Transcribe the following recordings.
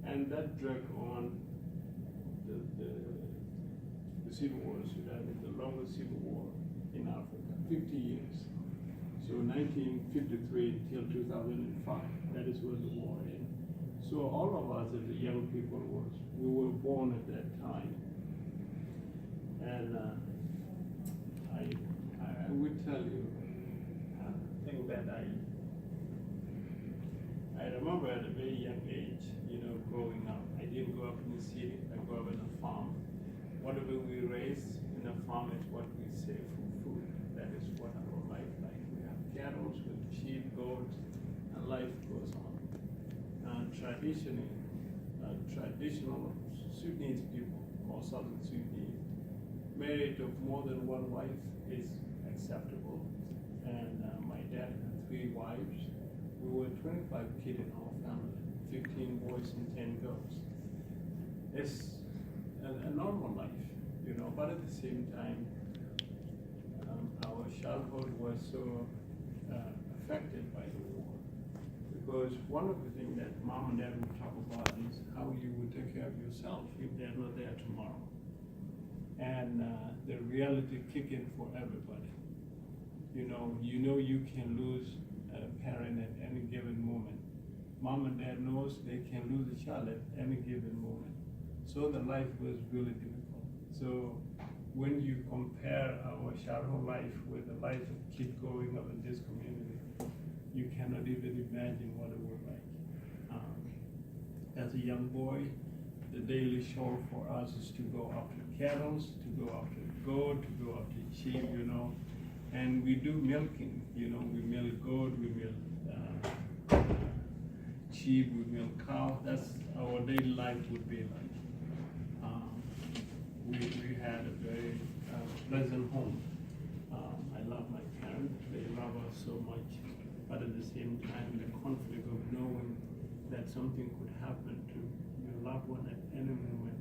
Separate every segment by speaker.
Speaker 1: And that dragged on the civil war in Sudan, is the longest civil war in Africa, 50 years. So 1953 till 2005, that is when the war ended. So all of us as the young people we were born at that time. And I would tell you, I think that I remember at a very young age, growing up. I didn't grow up in the city, I grew up in a farm. Whatever we raise in a farm is what we save for food. That is what our life like. We have cattle with sheep, goats, and life goes on. Traditional Sudanese people, or Southern Sudanese, marriage of more than one wife is acceptable. And my dad had 3 wives. We were 25 kids in our family, 15 boys and 10 girls. It's a normal life, but at the same time, our childhood was so affected by the war. Because one of the things that mom and dad would talk about is how you would take care of yourself if they're not there tomorrow. And the reality kick in for everybody. You can lose a parent at any given moment. Mom and dad knows they can lose a child at any given moment. So the life was really difficult. So when you compare our childhood life with the life of kids growing up in this community, you cannot even imagine what it was like. As a young boy, the daily chore for us is to go after cattle, to go after goat, to go after sheep, and we do milking, we milk goat, we milk sheep, we milk cow. That's our daily life would be like. We had a very pleasant home. I love my parents, they love us so much, but at the same time, the conflict of knowing that something could happen to your loved one at any moment,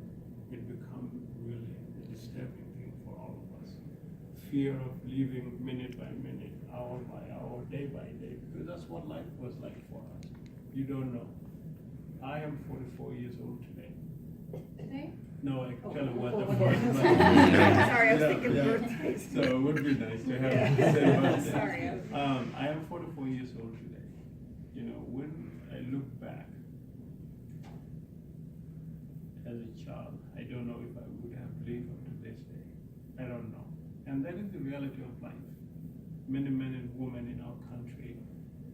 Speaker 1: it becomes really a disturbing thing for all of us. Fear of living minute by minute, hour by hour, day by day, because that's what life was like for us. You don't know. I am 44 years old today.
Speaker 2: Today?
Speaker 1: No, I tell you what the
Speaker 2: okay.
Speaker 1: first
Speaker 2: Sorry, I was thinking birthdays.
Speaker 1: So it would be nice to have the same birthday.
Speaker 2: Sorry.
Speaker 1: I am 44 years old today. When I look back as a child, I don't know if I would have lived up to this day. I don't know. And that is the reality of life. Many men and women in our country,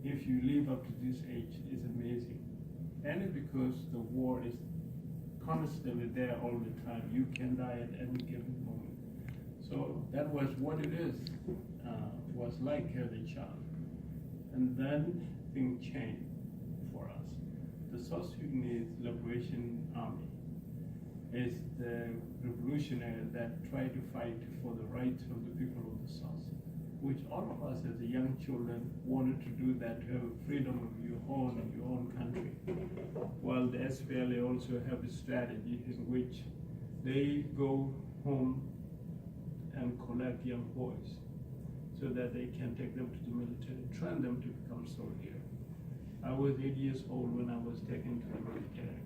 Speaker 1: if you live up to this age, is amazing. And it's because the war is constantly there all the time. You can die at any given moment. So that was what it was like as a child. And then things changed for us. The South Sudanese Liberation Army is the revolutionary that tried to fight for the rights of the people of the South, which all of us as young children wanted to do, that to have freedom of your own country. While the SPLA also have a strategy in which they go home and collect young boys so that they can take them to the military, train them to become soldiers. I was 8 years old when I was taken to the military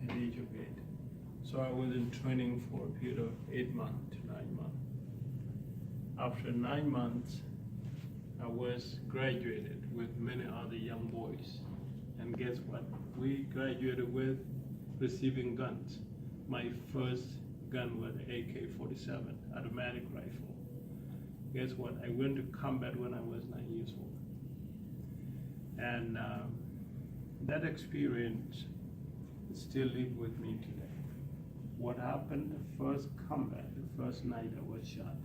Speaker 1: at the age of 8. So I was in training for a period of 8 months to 9 months. After 9 months, I was graduated with many other young boys. And guess what? We graduated with receiving guns. My first gun was an AK-47 automatic rifle. Guess what? I went to combat when I was 9 years old. And that experience still lives with me today. What happened the first combat, the first night I was shot.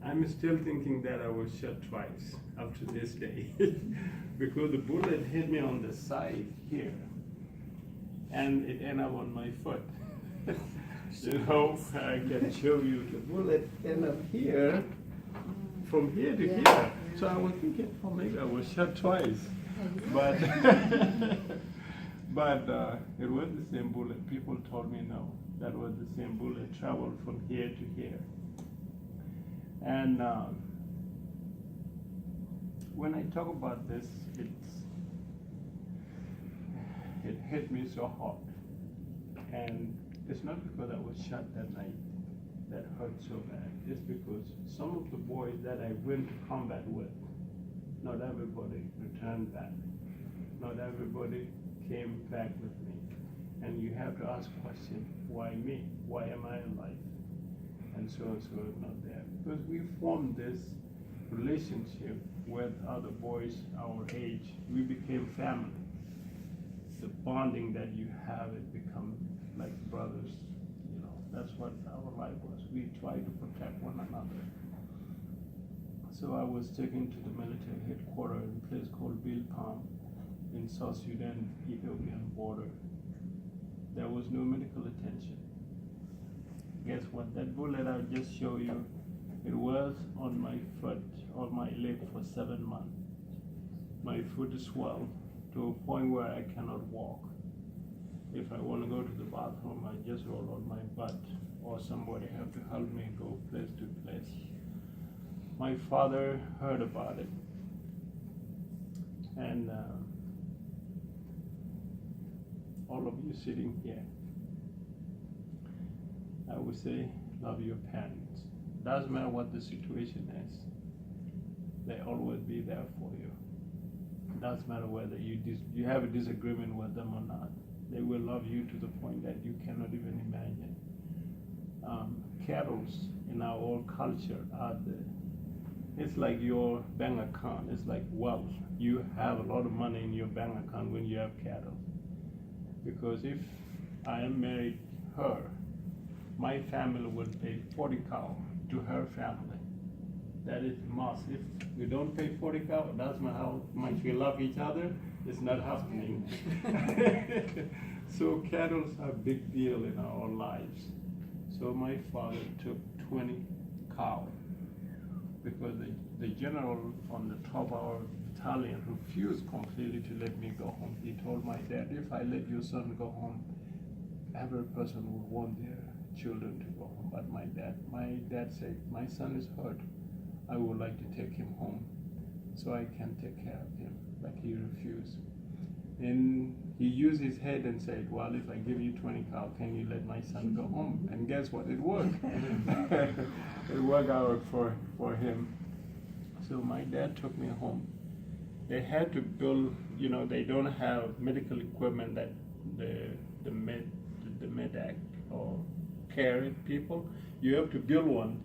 Speaker 1: I'm still thinking that I was shot twice up to this day because the bullet hit me on the side here and it ended up on my foot. I can show you the bullet ended up here, from here to here. So I was thinking, oh, maybe I was shot twice. But it was the same bullet. People told me no, that was the same bullet, traveled from here to here. And when I talk about this, it hit me so hard. And it's not because I was shot that night that hurt so bad. It's because some of the boys that I went to combat with, not everybody returned back. Not everybody came back with me. And you have to ask questions, why me? Why am I alive? And so not there. Because we formed this relationship with other boys our age. We became family. The bonding that you have, it becomes like brothers. You know, that's what our life was. We try to protect one another. So I was taken to the military headquarters in a place called Bilpam in South Sudan, Ethiopian border. There was no medical attention. Guess what? That bullet I just showed you, it was on my foot or my leg for 7 months. My foot is swelled to a point where I cannot walk. If I want to go to the bathroom, I just roll on my butt, or somebody have to help me go place to place. My father heard about it, and all of you sitting here, I would say, love your parents. Doesn't matter what the situation is, they always be there for you. Doesn't matter whether you have a disagreement with them or not. They will love you to the point that you cannot even imagine. Cattle in our old culture are it's like your bank account. It's like wealth. You have a lot of money in your bank account when you have cattle. Because if I am married her, my family will pay 40 cow to her family. That is must. If we don't pay 40 cow, it doesn't matter how much we love each other, it's not happening. So cattle are a big deal in our lives. So my father took 20 cow because the general on the top of our battalion refused completely to let me go home. He told my dad, if I let your son go home, every person would want their children to go home. But my dad said, my son is hurt. I would like to take him home so I can take care of him. But he refused. And he used his head and said, well, if I give you 20 cow, can you let my son go home? And guess what? It worked. It worked out for him. So my dad took me home. They had to build, you know, they don't have medical equipment that the medac or carry people. You have to build one,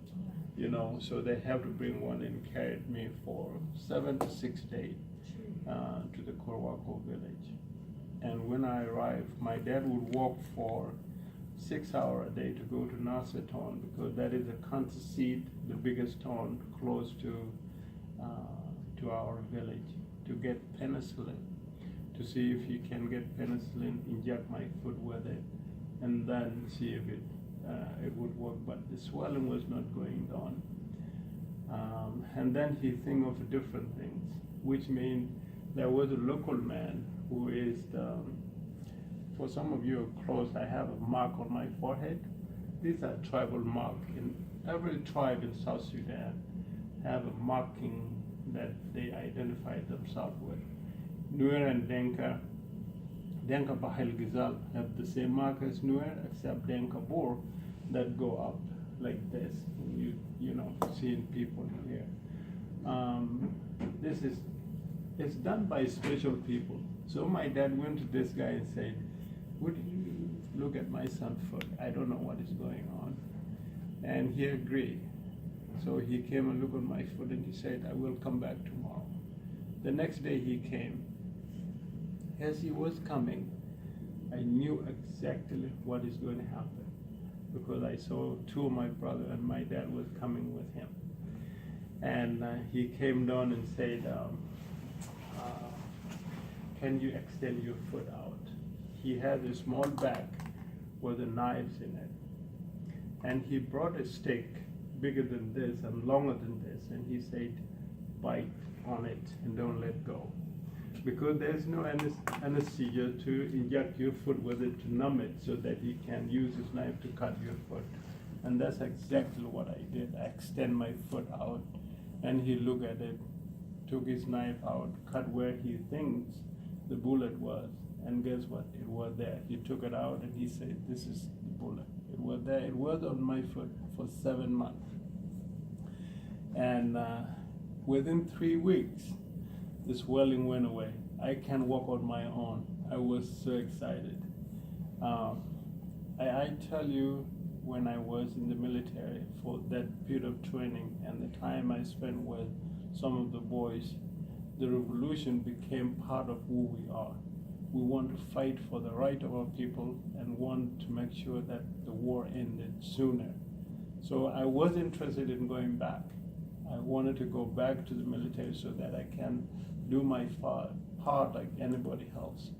Speaker 1: you know, so they have to bring one and carried me for 7 to 6 days to the Khor Wakow village. And when I arrived, my dad would walk for 6 hours a day to go to Nasser town, because that is the country seat, the biggest town close to our village, to get penicillin, to see if he can get penicillin, inject my foot with it, and then see if it would work. But the swelling was not going down. And then he think of different things, which means there was a local man who is, for some of you are close, I have a mark on my forehead. These are tribal marks. In every tribe in South Sudan have a marking that they identify themselves with. Nuer and Denka Bahel Gizal have the same mark as Nuer, except Denka Bor that go up like this. You know, seeing people here. It's done by special people. So my dad went to this guy and said, would you look at my son's foot? I don't know what is going on. And he agreed. So he came and looked at my foot and he said, I will come back tomorrow. The next day he came. As he was coming, I knew exactly what is going to happen, because I saw two of my brother and my dad was coming with him. And he came down and said, can you extend your foot out? He had a small bag with the knives in it. And he brought a stick bigger than this and longer than this, and he said, bite on it and don't let go. Because there's no anesthesia to inject your foot with it to numb it so that he can use his knife to cut your foot. And that's exactly what I did. I extend my foot out, and he looked at it, took his knife out, cut where he thinks the bullet was, And guess what? It was there. He took it out and he said, "This is the bullet." It was there. It was on my foot for 7 months. And within 3 weeks, the swelling went away. I can walk on my own. I was so excited. I tell you, when I was in the military for that period of training and the time I spent with some of the boys, the revolution became part of who we are. We want to fight for the right of our people and want to make sure that the war ended sooner. So I was interested in going back. I wanted to go back to the military so that I can do my part like anybody else.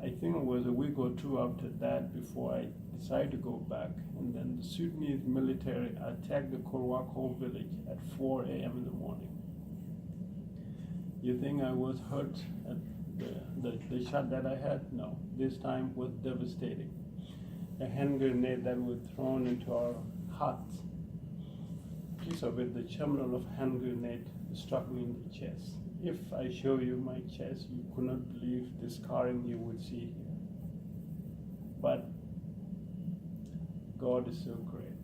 Speaker 1: I think it was a week or two after that before I decided to go back. And then the Sudanese military attacked the Khor Wakow village at 4 a.m. in the morning. You think I was hurt at the shot that I had? No. This time was devastating. A hand grenade that was thrown into our huts. Piece of it, the chamber of hand grenade struck me in the chest. If I show you my chest, you could not believe the scarring you would see here. But God is so great.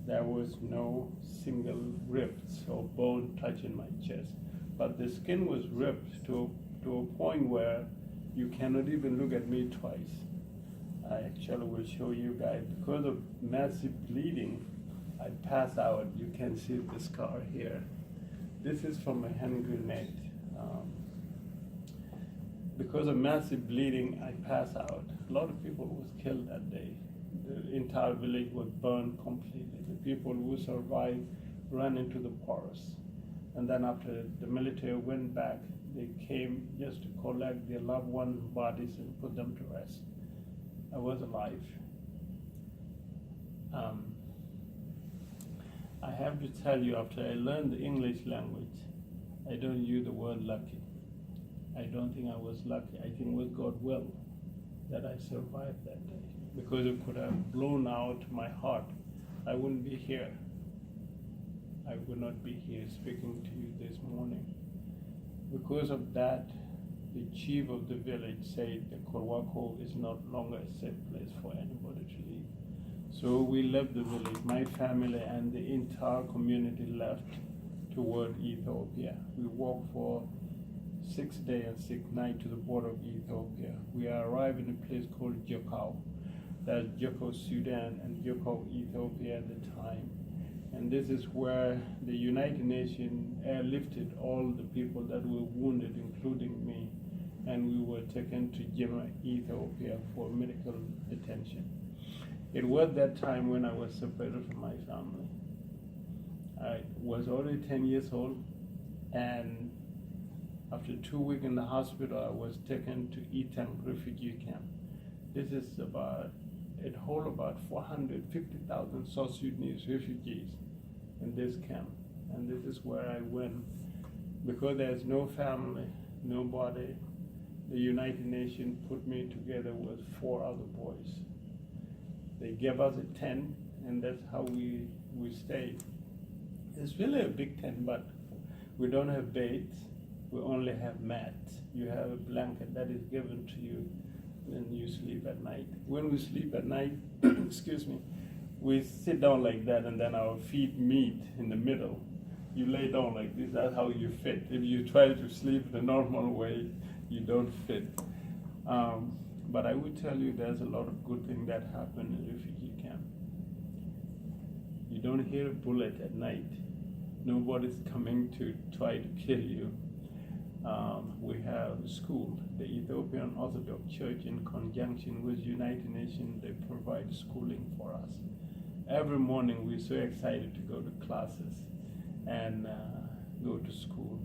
Speaker 1: There was no single rift or bone touching my chest. But the skin was ripped to a point where you cannot even look at me twice. I actually will show you guys. Because of massive bleeding, I passed out. You can see the scar here. This is from a hand grenade. Because of massive bleeding, I passed out. A lot of people was killed that day. The entire village was burned completely. The people who survived ran into the forest. And then after the military went back, they came just to collect their loved ones' bodies and put them to rest. I was alive. I have to tell you, after I learned the English language, I don't use the word lucky. I don't think I was lucky. I think it was God's will that I survived that day. Because it could have blown out my heart, I wouldn't be here. I would not be here speaking to you this morning. Because of that, the chief of the village said that Khor Wakow is no longer a safe place for anybody to live. So we left the village. My family and the entire community left toward Ethiopia. We walked for 6 days and 6 nights to the border of Ethiopia. We arrived in a place called Wakow. That's Wakow, Sudan, and Wakow, Ethiopia at the time. And this is where the United Nations airlifted all the people that were wounded, including me, and we were taken to Jema, Ethiopia for medical attention. It was that time when I was separated from my family. I was already 10 years old, and after 2 weeks in the hospital, I was taken to Etang refugee camp. This is it holds about 450,000 South Sudanese refugees in this camp. And this is where I went. Because there's no family, nobody, the United Nations put me together with 4 other boys. They gave us a tent, and that's how we stayed. It's really a big tent, but we don't have beds. We only have mats. You have a blanket that is given to you when you sleep at night. When we sleep at night, excuse me, we sit down like that, and then our feet meet in the middle. You lay down like this, that's how you fit. If you try to sleep the normal way, you don't fit. But I would tell you there's a lot of good things that happen in refugee camp. You don't hear a bullet at night. Nobody's coming to try to kill you. We have school. The Ethiopian Orthodox Church, in conjunction with United Nations, they provide schooling for us. Every morning we're so excited to go to classes and go to school.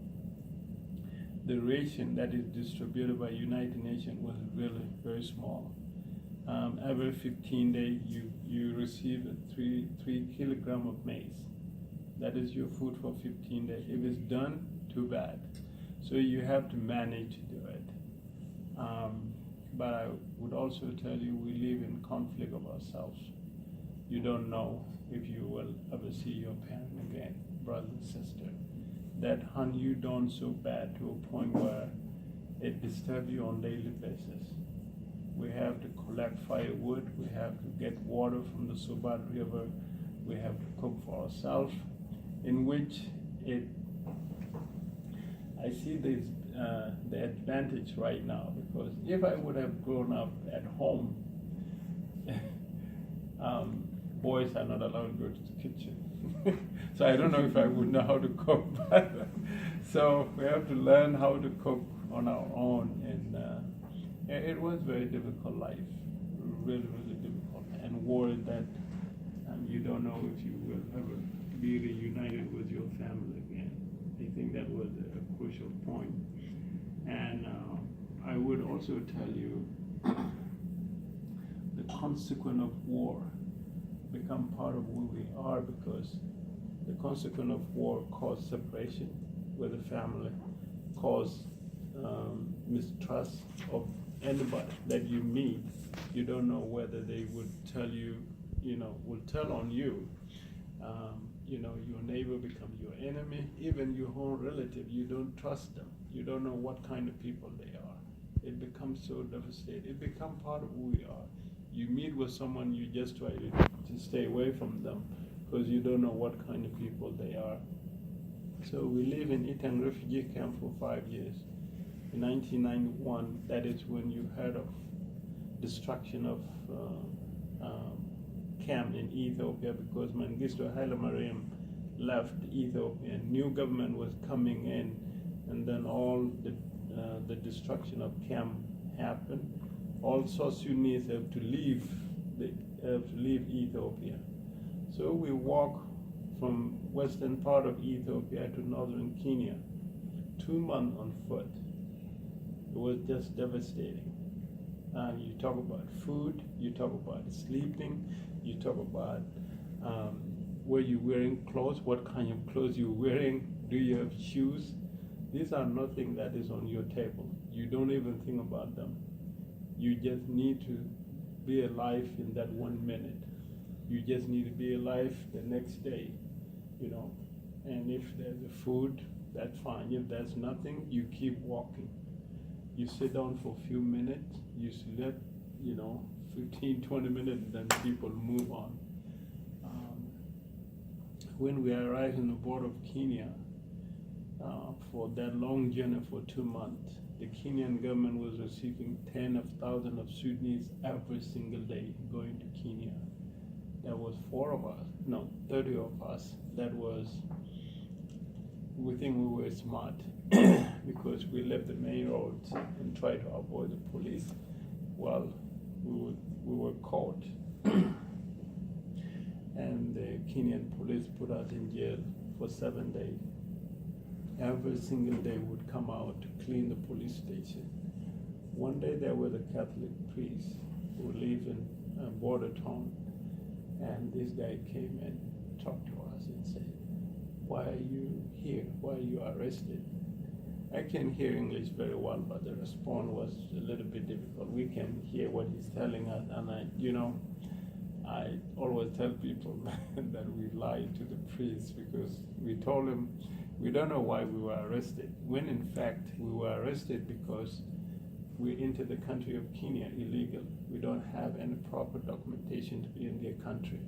Speaker 1: The ration that is distributed by United Nations was really very small. Every 15 days you receive 3 kilograms of maize. That is your food for 15 days. If it's done, too bad. So you have to manage to do it. But I would also tell you, we live in conflict of ourselves. You don't know if you will ever see your parent again, brother and sister. That hunt you down so bad to a point where it disturbs you on daily basis. We have to collect firewood, we have to get water from the Sobat River, we have to cook for ourselves, in which I see this, the advantage right now, because if I would have grown up at home, boys are not allowed to go to the kitchen. So I don't know if I would know how to cook. So we have to learn how to cook on our own, and it was very difficult life, really, really difficult, and war that you don't know if you will ever be reunited with your family again. I think that was a crucial point. And I would also tell you the consequence of war become part of who we are, because the consequence of war caused separation with the family, caused mistrust of anybody that you meet. You don't know whether they would tell you, will tell on you. Your neighbor becomes your enemy. Even your own relative, you don't trust them. You don't know what kind of people they are. It becomes so devastating. It becomes part of who we are. You meet with someone, you just try to stay away from them because you don't know what kind of people they are. So we live in Itang refugee camp for 5 years. In 1991, that is when you heard of destruction of camp in Ethiopia, because Mengistu Haile Mariam left Ethiopia and new government was coming in, and then all the destruction of camp happened. All South Sudanese have to leave Ethiopia. So we walk from western part of Ethiopia to northern Kenya, 2 months on foot. It was just devastating. And you talk about food, you talk about sleeping, you talk about were you wearing clothes, what kind of clothes you're wearing, do you have shoes? These are nothing that is on your table. You don't even think about them. You just need to be alive in that 1 minute. You just need to be alive the next day, And if there's a food, that's fine. If there's nothing, you keep walking. You sit down for a few minutes, you sleep, 15, 20 minutes, and then people move on. When we arrived in the border of Kenya, for that long journey for 2 months, the Kenyan government was receiving tens of thousands of Sudanese every single day going to Kenya. There was 30 of us. We think we were smart because we left the main roads and tried to avoid the police. Well, we were caught. And the Kenyan police put us in jail for 7 days. Every single day would come out to clean the police station. One day there was a Catholic priest who lived in a border town, and this guy came and talked to us and said, "Why are you here? Why are you arrested?" I can hear English very well, but the response was a little bit difficult. We can hear what he's telling us, and I always tell people that we lied to the priest, because we told him we don't know why we were arrested, when in fact we were arrested because we entered the country of Kenya illegal. We don't have any proper documentation to be in their country.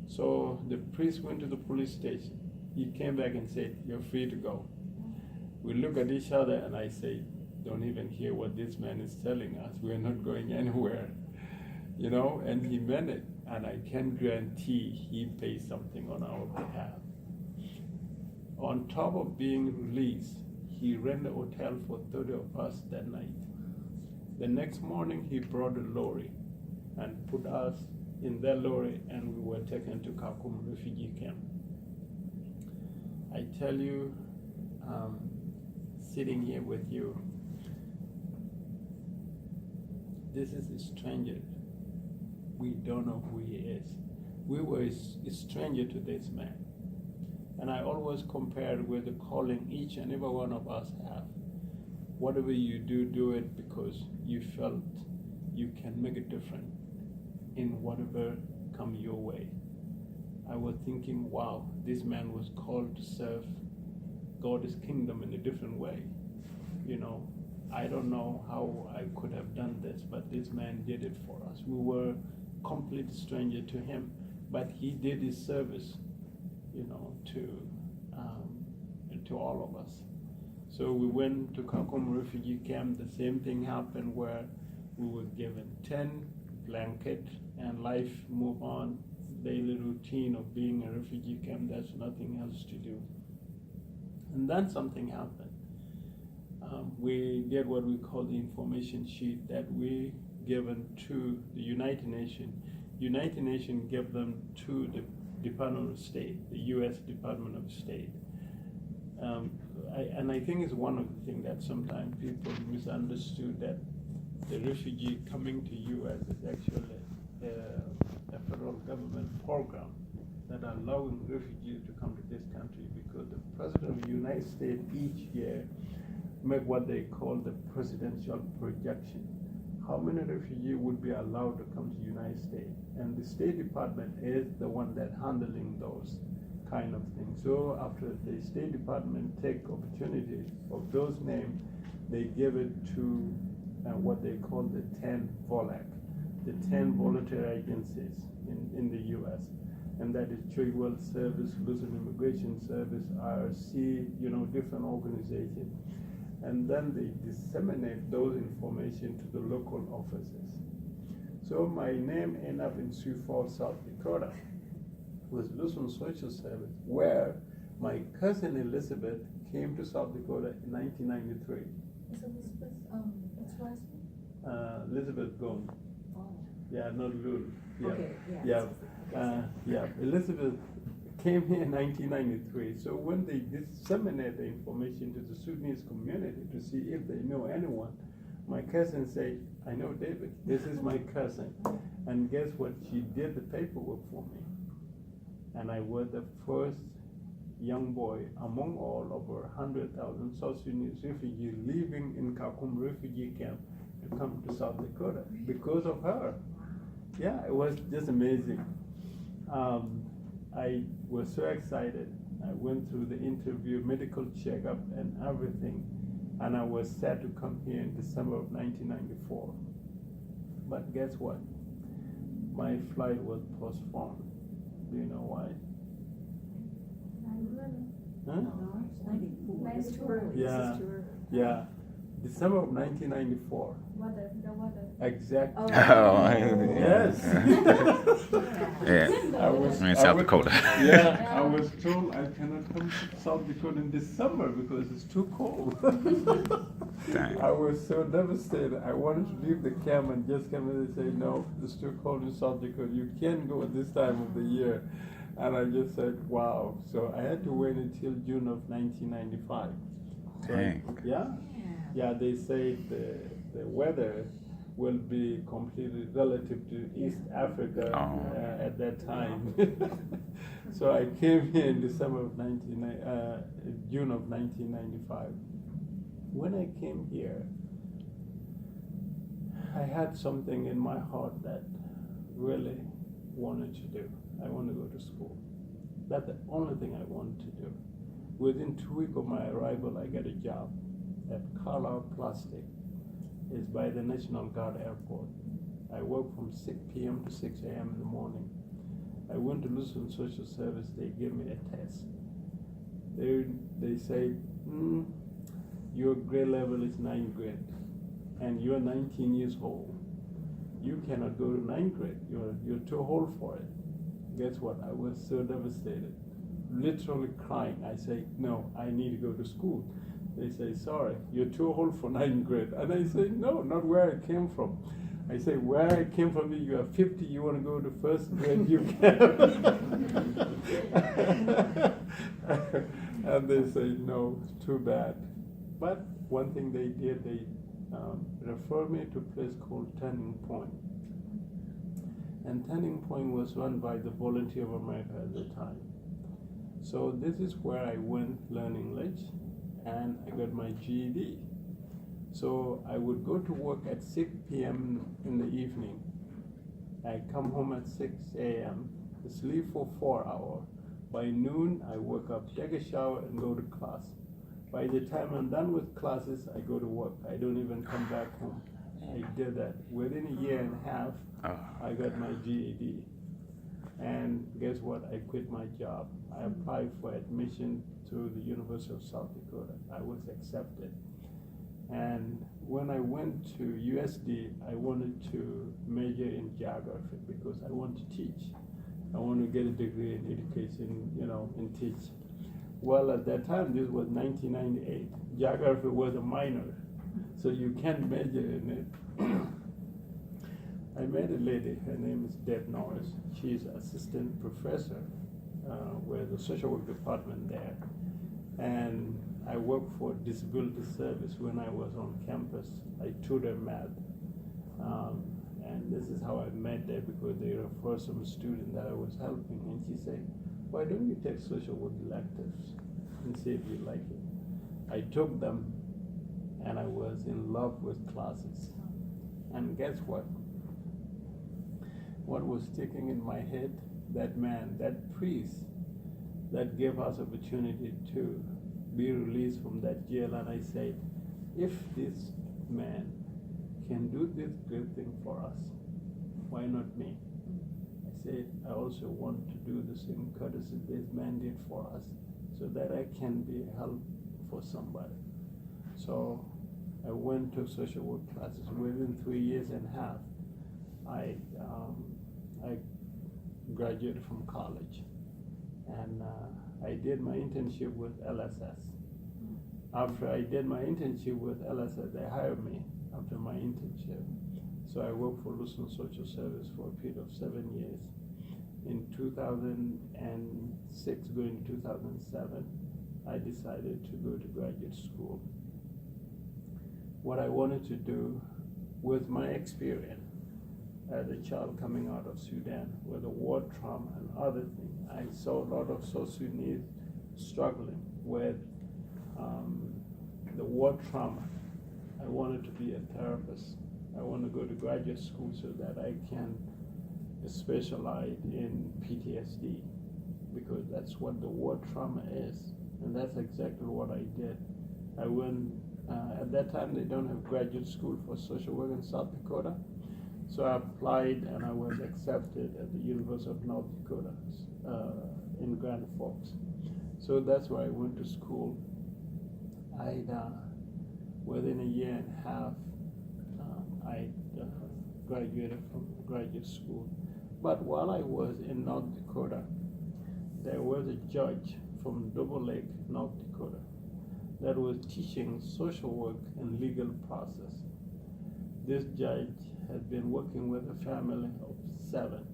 Speaker 1: So the priest went to the police station. He came back and said, "You're free to go." We look at each other and I say, "Don't even hear what this man is telling us. We're not going anywhere." And he meant it. And I can guarantee he paid something on our behalf. On top of being released, he rented a hotel for 30 of us that night. The next morning, he brought a lorry and put us in that lorry, and we were taken to Kakum refugee camp. I tell you, sitting here with you, this is a stranger. We don't know who he is. We were a stranger to this man. And I always compared with the calling each and every one of us have. Whatever you do, do it because you felt you can make a difference in whatever come your way. I was thinking, wow, this man was called to serve God's kingdom in a different way. I I don't know how I could have done this, but this man did it for us. We were complete stranger to him, but he did his service, to all of us. So we went to Kakum refugee camp. The same thing happened where we were given 10 blankets and life move on, daily routine of being a refugee camp. There's nothing else to do. And then something happened. We did what we call the information sheet that we given to the United Nations. United Nations gave them to the Department of State, the U.S. Department of State. And I think it's one of the things that sometimes people misunderstood, that the refugee coming to U.S. is actually a federal government program that allowing refugees to come to this country, because the President of the United States each year make what they call the presidential projection. How many refugees would be allowed to come to the United States? And the State Department is the one that handling those kind of things. So after the State Department take opportunity of those names, they give it to what they call the 10 VOLAC, the 10 voluntary agencies in the U.S. And that is Church World Service, Lutheran Immigration Service, IRC, different organizations. And then they disseminate those information to the local offices. So my name ended up in Sioux Falls, South Dakota, with Lutheran Social Service, where my cousin Elizabeth came to South Dakota in 1993.
Speaker 2: Is Elizabeth, what's her last name?
Speaker 1: Elizabeth Gome.
Speaker 2: Oh.
Speaker 1: Yeah, not Lul. Yeah.
Speaker 2: Okay, yeah.
Speaker 1: Yeah. Elizabeth came here in 1993. So when they disseminate the information to the Sudanese community to see if they know anyone, my cousin said, I know David, this is my cousin. And guess what? She did the paperwork for me. And I was the first young boy among all over 100,000 South Sudanese refugees living in Kakum refugee camp to come to South Dakota because of her. Yeah, it was just amazing. I was so excited. I went through the interview, medical checkup, and everything. And I was set to come here in December of 1994. But guess what? My flight was postponed. Do you know why? Huh?
Speaker 2: No, it's too early.
Speaker 1: Yeah. Yeah. December of 1994.
Speaker 2: The weather.
Speaker 1: Exactly.
Speaker 2: Oh.
Speaker 1: Yes.
Speaker 3: Yeah.
Speaker 1: I was
Speaker 3: in South Dakota.
Speaker 1: Yeah, I was told I cannot come to South Dakota in December because it's too cold.
Speaker 3: Dang.
Speaker 1: I was so devastated. I wanted to leave the camp and just come in and say, no, it's too cold in South Dakota. You can't go at this time of the year. And I just said, wow. So I had to wait until June of 1995. So yeah, they say the weather will be completely relative to East Africa at that time. So I came here in June of 1995. When I came here, I had something in my heart that really wanted to do. I want to go to school. That's the only thing I wanted to do. Within 2 weeks of my arrival, I got a job at Carlisle Plastic. It's by the National Guard Airport. I work from 6 p.m. to 6 a.m. in the morning. I went to Lutheran Social Service. They gave me a test. They say, your grade level is 9th grade, and you're 19 years old. You cannot go to 9th grade. You're too old for it. Guess what? I was so devastated, literally crying. I say, no, I need to go to school. They say, sorry, you're too old for 9th grade. And I say, no, not where I came from. I say, where I came from, you are 50, you want to go to 1st grade, you can. And they say, no, too bad. But one thing they did, they referred me to a place called Turning Point. And Turning Point was run by the Volunteer of America at the time. So this is where I went, learn English, and I got my GED. So I would go to work at 6 p.m. in the evening. I come home at 6 a.m., sleep for 4 hours. By noon, I wake up, take a shower, and go to class. By the time I'm done with classes, I go to work. I don't even come back home. I did that. Within a year and a half, I got my GED. And guess what? I quit my job. I applied for admission to the University of South Dakota. I was accepted. And when I went to USD, I wanted to major in geography because I want to teach. I want to get a degree in education, and teach. Well, at that time, this was 1998. Geography was a minor, so you can't major in it. I met a lady, her name is Deb Norris. She's assistant professor with the social work department there. And I worked for disability service when I was on campus. I tutored math. And this is how I met her because they referred some student that I was helping. And she said, why don't you take social work electives and see if you like it? I took them and I was in love with classes. And guess what? What was sticking in my head? That man, that priest that gave us opportunity to be released from that jail. And I said, if this man can do this great thing for us, why not me? I said, I also want to do the same courtesy this man did for us so that I can be a help for somebody. So I went to social work classes. Within 3 years and a half, I graduated from college. And I did my internship with LSS. After I did my internship with LSS, they hired me after my internship. So I worked for Lutheran Social Service for a period of 7 years. In 2006, going to 2007, I decided to go to graduate school. What I wanted to do with my experience as a child coming out of Sudan with the war trauma and other things, I saw a lot of South Sudanese struggling with the war trauma. I wanted to be a therapist. I want to go to graduate school so that I can specialize in PTSD because that's what the war trauma is. And that's exactly what I did. I went, at that time they don't have graduate school for social work in South Dakota. So I applied and I was accepted at the University of North Dakota in Grand Forks. So that's where I went to school. Within a year and a half, I graduated from graduate school. But while I was in North Dakota, there was a judge from Double Lake, North Dakota, that was teaching social work and legal process. This judge had been working with a family of 7,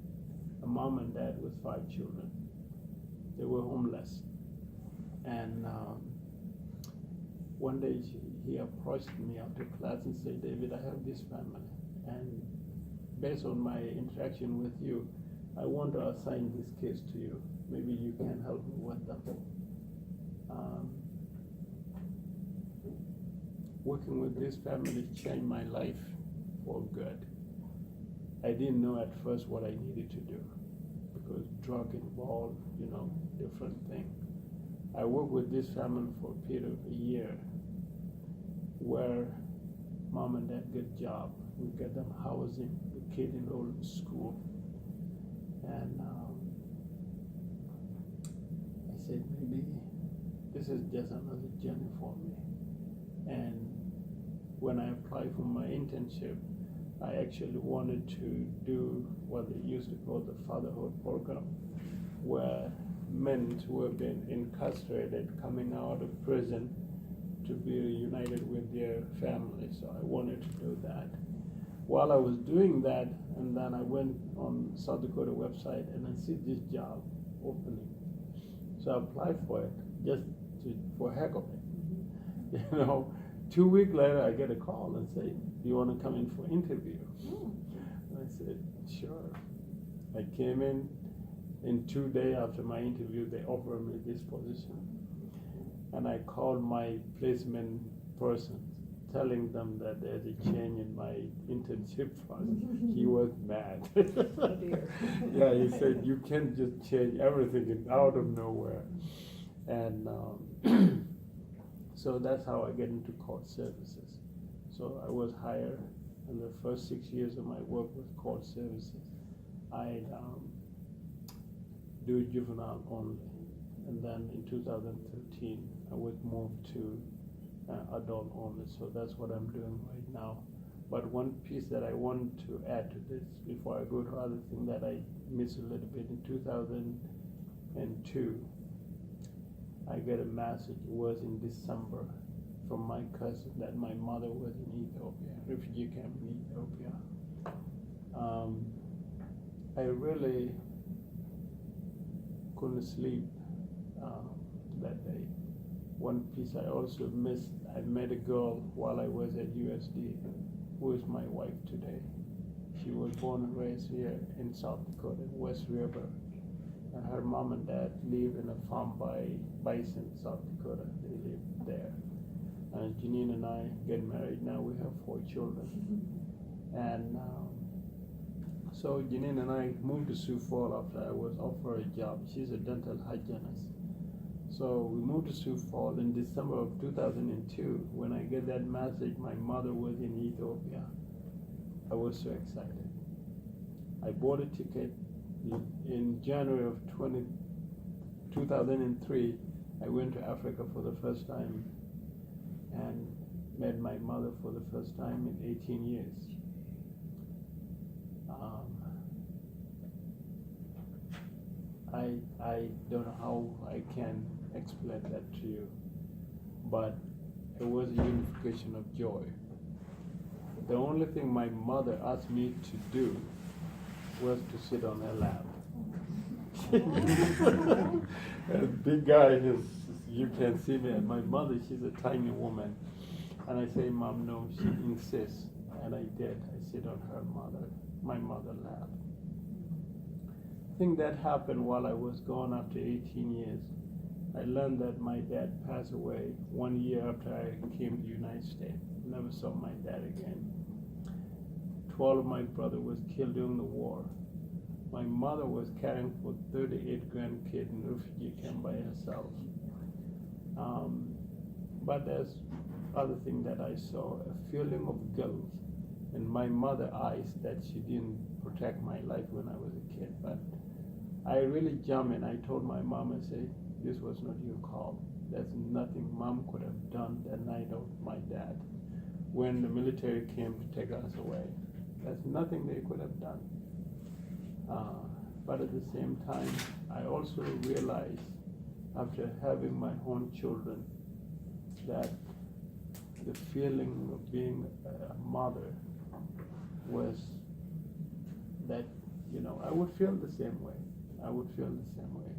Speaker 1: a mom and dad with 5 children. They were homeless. And one day he approached me after class and said, David, I have this family. And based on my interaction with you, I want to assign this case to you. Maybe you can help me with them. Working with this family changed my life for good. I didn't know at first what I needed to do because drug involved, different thing. I worked with this family for a period of a year where mom and dad get job. We get them housing, the kid enrolled in school. And I said, maybe this is just another journey for me. And when I applied for my internship, I actually wanted to do what they used to call the fatherhood program, where men who have been incarcerated coming out of prison to be reunited with their families. So I wanted to do that. While I was doing that, and then I went on South Dakota website and I see this job opening. So I applied for it just for heck of it. 2 weeks later, I get a call and say, do you want to come in for interview? And I said, sure. I came in 2 days after my interview, they offered me this position. And I called my placement person, telling them that there's a change in my internship process. He was mad.
Speaker 2: Oh dear.
Speaker 1: Yeah, he said, you can't just change everything out of nowhere. And So that's how I get into court services. So I was hired, and the first 6 years of my work was court services. I do juvenile only, and then in 2013 I was moved to adult only. So that's what I'm doing right now. But one piece that I want to add to this before I go to other things that I missed a little bit, in 2002 I get a message, it was in December, from my cousin that my mother was in Ethiopia, refugee camp in Ethiopia. I really couldn't sleep that day. One piece I also missed, I met a girl while I was at USD, who is my wife today. She was born and raised here in South Dakota, West River. And her mom and dad live in a farm by Bison, South Dakota. They live there. And Janine and I get married now. We have 4 children. And so Janine and I moved to Sioux Falls after I was offered a job. She's a dental hygienist. So we moved to Sioux Falls in December of 2002. When I get that message, my mother was in Ethiopia. I was so excited. I bought a ticket in January of 2003. I went to Africa for the first time and met my mother for the first time in 18 years. I don't know how I can explain that to you, but it was a unification of joy. The only thing my mother asked me to do was to sit on her lap. A big guy, you can see me. My mother, she's a tiny woman. And I say, Mom, no, she insists. And I did. I sit on my mother's lap. I think that happened while I was gone after 18 years. I learned that my dad passed away 1 year after I came to the United States. Never saw my dad again. 12 of my brothers was killed during the war. My mother was caring for 38 grandkids in refugee camp by herself. But there's other thing that I saw, a feeling of guilt in my mother's eyes that she didn't protect my life when I was a kid. But I really jumped in. I told my mom, I said, this was not your call. There's nothing Mom could have done that night of my dad when the military came to take us away. There's nothing they could have done. But at the same time, I also realized after having my own children that the feeling of being a mother was that, I would feel the same way. I would feel the same way,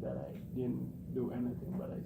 Speaker 1: that I didn't do anything, but I